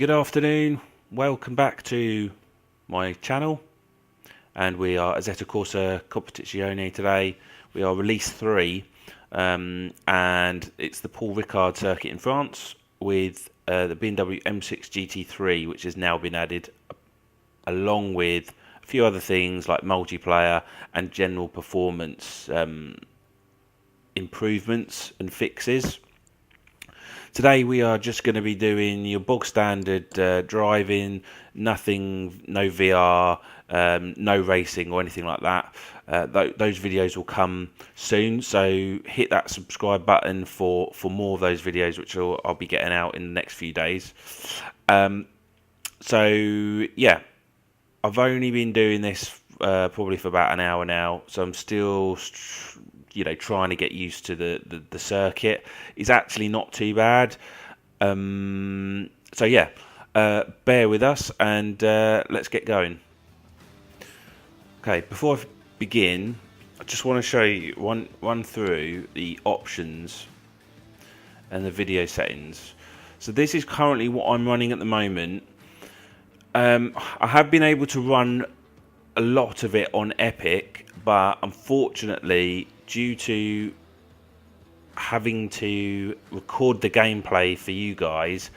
Good afternoon, welcome back to my channel, and we are Assetto Corsa Competizione today. We are release 3, and it's the Paul Ricard circuit in France with the BMW M6 GT3, which has now been added along with a few other things like multiplayer and general performance improvements and fixes. Today we are just going to be doing your bog standard driving, nothing, no VR, no racing or anything like that. Those videos will come soon, so hit that subscribe button for more of those videos, which I'll be getting out in the next few days. So yeah, I've only been doing this probably for about an hour now, so I'm still trying to get used to the circuit. It's actually not too bad. So yeah, bear with us and let's get going. Okay, before I begin, I just want to show you, run through the options and the video settings. So this is currently what I'm running at the moment. I have been able to run a lot of it on Epic, but unfortunately, due to having to record the gameplay for you guys,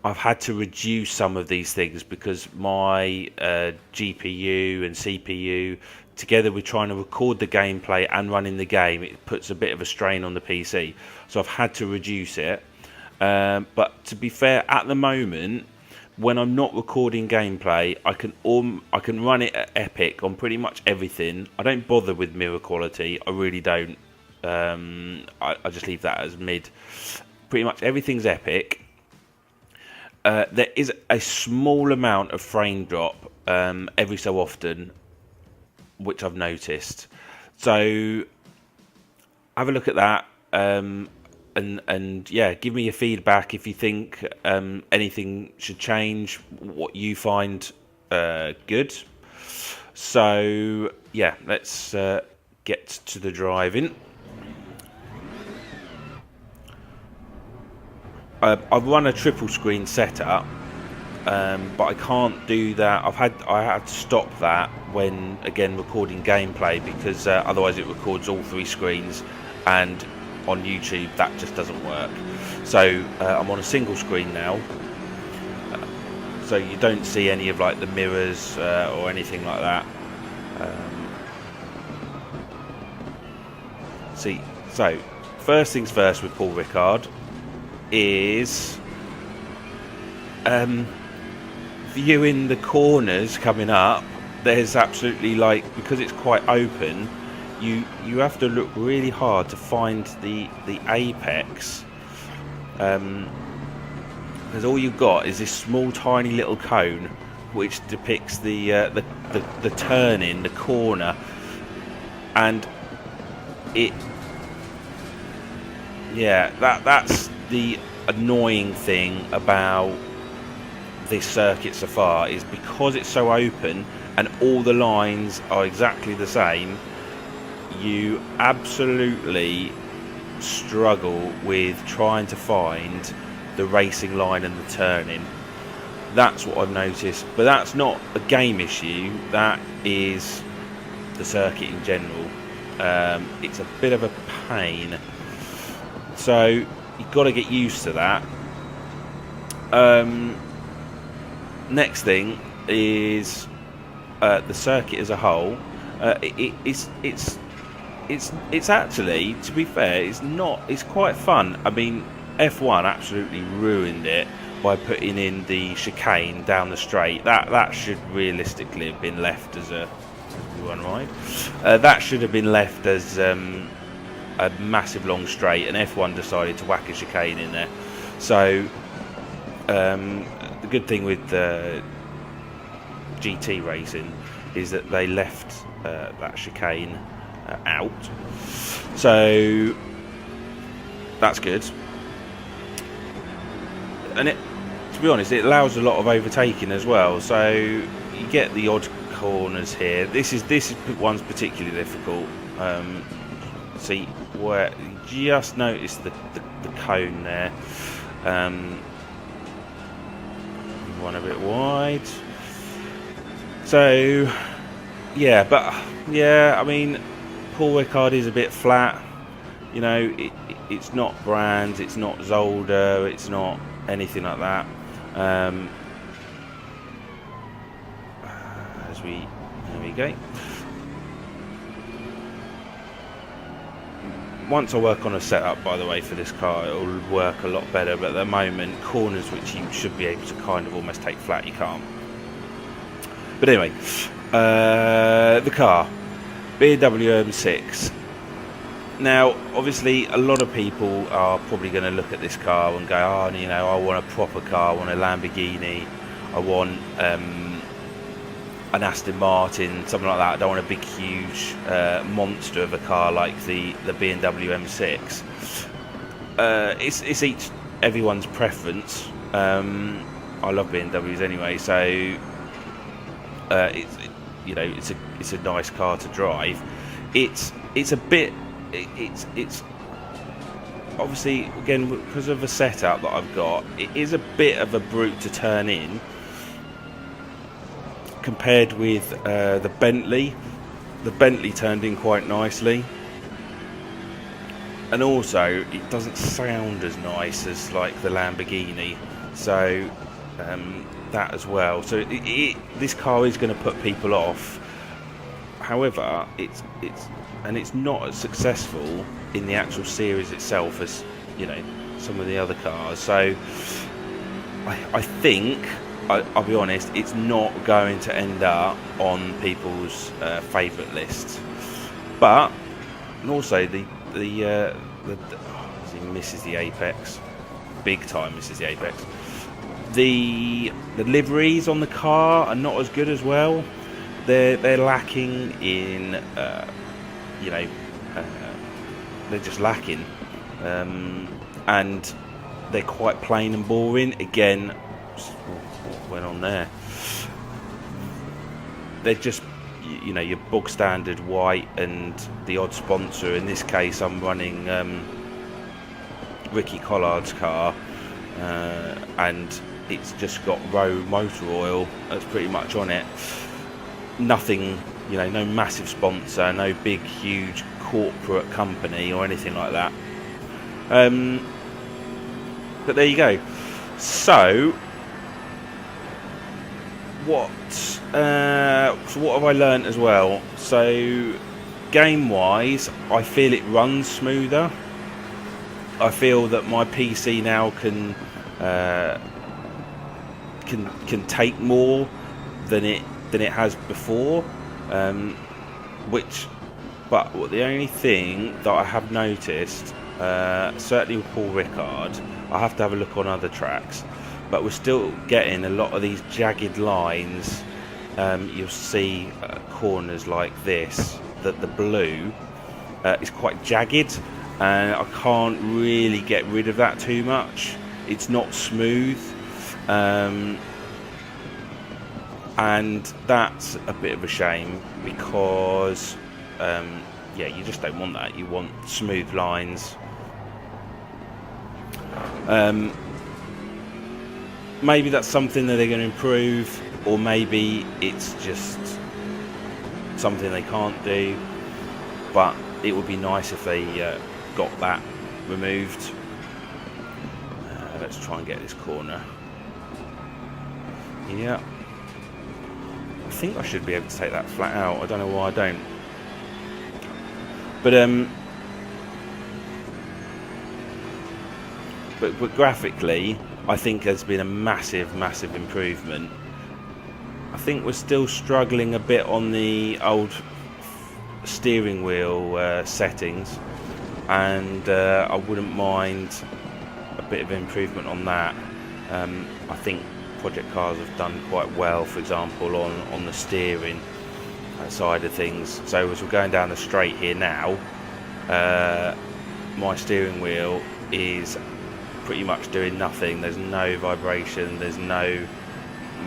I've had to reduce some of these things because my GPU and CPU, together with trying to record the gameplay and running the game, it puts a bit of a strain on the PC. So I've had to reduce it. But to be fair, at the moment, when I'm not recording gameplay, I can run it at Epic on pretty much everything. I don't bother with mirror quality. I really don't. I just leave that as mid. Pretty much everything's Epic. There is a small amount of frame drop every so often, which I've noticed. So have a look at that. And yeah, give me your feedback if you think anything should change, what you find good. So yeah, let's get to the driving. I've run a triple screen setup, but I can't do that. I had to stop that when again recording gameplay because otherwise it records all 3 screens, and on YouTube that just doesn't work. So I'm on a single screen now, so you don't see any of like the mirrors or anything like that. So first things first with Paul Ricard is viewing the corners coming up. There's absolutely, like, because it's quite open, you have to look really hard to find the apex, because all you've got is this small tiny little cone which depicts the turning, the corner, and that's the annoying thing about this circuit so far, is because it's so open and all the lines are exactly the same, you absolutely struggle with trying to find the racing line and the turning. That's what I've noticed, but that's not a game issue, that is the circuit in general. It's a bit of a pain, so you've got to get used to that. Next thing is the circuit as a whole. It's actually, to be fair, it's quite fun. I mean, F1 absolutely ruined it by putting in the chicane down the straight. That should realistically have been left as a run ride. That should have been left as a massive long straight, and F1 decided to whack a chicane in there. So the good thing with GT racing is that they left that chicane out, so that's good. And to be honest, it allows a lot of overtaking as well, so you get the odd corners here. This one's particularly difficult. See where you just notice the cone there. one a bit wide. So yeah, but yeah, I mean, Paul Ricard is a bit flat. You know, it's not Brands, it's not Zolder, it's not anything like that. There we go. Once I work on a setup, by the way, for this car, it'll work a lot better. But at the moment, corners which you should be able to kind of almost take flat, you can't. But anyway, the car, BMW M6. Now, obviously, a lot of people are probably going to look at this car and go, oh, you know, I want a proper car, I want a Lamborghini, I want an Aston Martin, something like that. I don't want a big, huge monster of a car like the BMW M6. It's everyone's preference. I love BMWs anyway, so it's a nice car to drive. It's a bit. It's obviously, again, because of the setup that I've got, it is a bit of a brute to turn in compared with the Bentley. The Bentley turned in quite nicely, and also it doesn't sound as nice as like the Lamborghini, so that as well. So this car is going to put people off. However, it's not as successful in the actual series itself as, you know, some of the other cars. So I think, I'll be honest, it's not going to end up on people's favourite lists. But, and also he misses the apex, big time misses the apex. The liveries on the car are not as good as well. They're lacking in, they're just lacking, and they're quite plain and boring. Again, what went on there? They're just, you know, your bog standard white and the odd sponsor. In this case, I'm running Ricky Collard's car, and it's just got Row motor oil. That's pretty much on it. Nothing, you know, no massive sponsor, no big, huge corporate company or anything like that. But there you go. So what have I learnt as well? So game-wise, I feel it runs smoother. I feel that my PC now can take more than it has before, but the only thing that I have noticed, certainly with Paul Ricard, I have to have a look on other tracks, but we're still getting a lot of these jagged lines. You'll see corners like this, that the blue is quite jagged, and I can't really get rid of that too much. It's not smooth. And that's a bit of a shame because, you just don't want that. You want smooth lines. Maybe that's something that they're going to improve, or maybe it's just something they can't do. But it would be nice if they got that removed. Let's try and get this corner. Yeah. I think I should be able to take that flat out. I don't know why I don't. But graphically, I think there's been a massive improvement. I think we're still struggling a bit on the old steering wheel settings, and I wouldn't mind a bit of improvement on that. I think Project Cars have done quite well, for example, on the steering side of things. So as we're going down the straight here now, my steering wheel is pretty much doing nothing. There's no vibration, there's no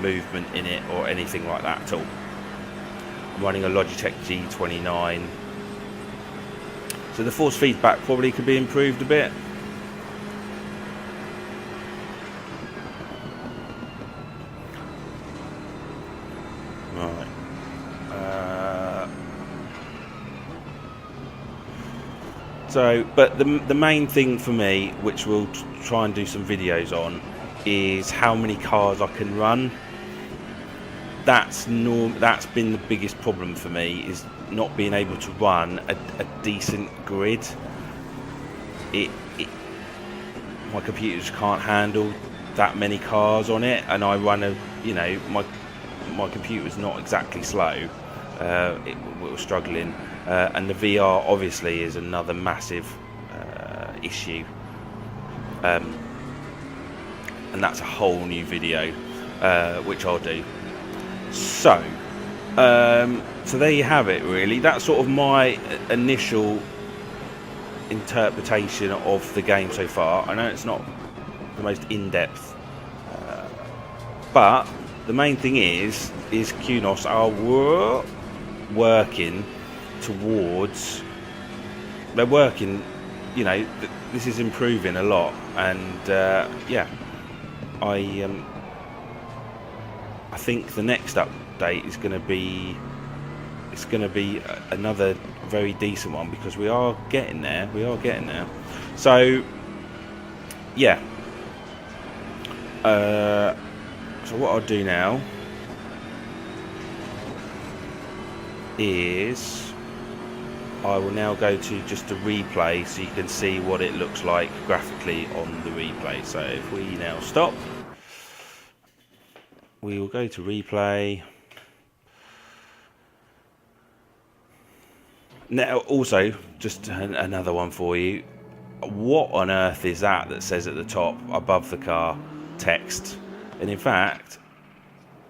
movement in it or anything like that at all. I'm running a Logitech G29, so the force feedback probably could be improved a bit. So, but the main thing for me, which we'll try and do some videos on, is how many cars I can run. That's been the biggest problem for me, is not being able to run a decent grid. My computer just can't handle that many cars on it, and I run my computer's not exactly slow. We're struggling, and the VR obviously is another massive issue, and that's a whole new video which I'll do. So there you have it. Really, that's sort of my initial interpretation of the game so far. I know it's not the most in-depth, but the main thing is Kunos are working towards. They're working. This is improving a lot, and yeah, I think the next update is going to be. It's going to be another very decent one, because we are getting there. So yeah. So what I'll do now is I will now go to just a replay, so you can see what it looks like graphically on the replay. So if we now stop, we will go to replay. Now, also, just another one for you. What on earth is that says at the top above the car text? And in fact,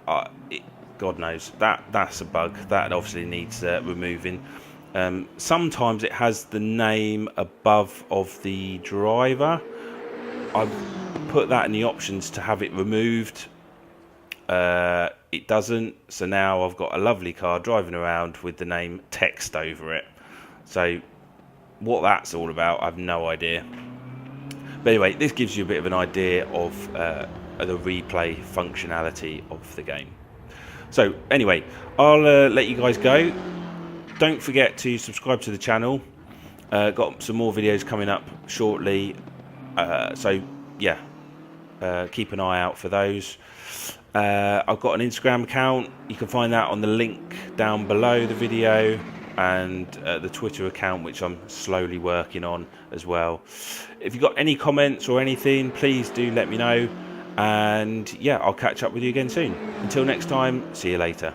God knows, that's a bug. That obviously needs removing. Sometimes it has the name above of the driver. I've put that in the options to have it removed. It doesn't, so now I've got a lovely car driving around with the name text over it. So what that's all about, I've no idea. But anyway, this gives you a bit of an idea of the replay functionality of the game. So anyway, I'll let you guys go. Don't forget to subscribe to the channel. Got some more videos coming up shortly. So yeah, keep an eye out for those. I've got an Instagram account. You can find that on the link down below the video, and the Twitter account, which I'm slowly working on as well. If you've got any comments or anything, please do let me know. And yeah, I'll catch up with you again soon. Until next time, see you later.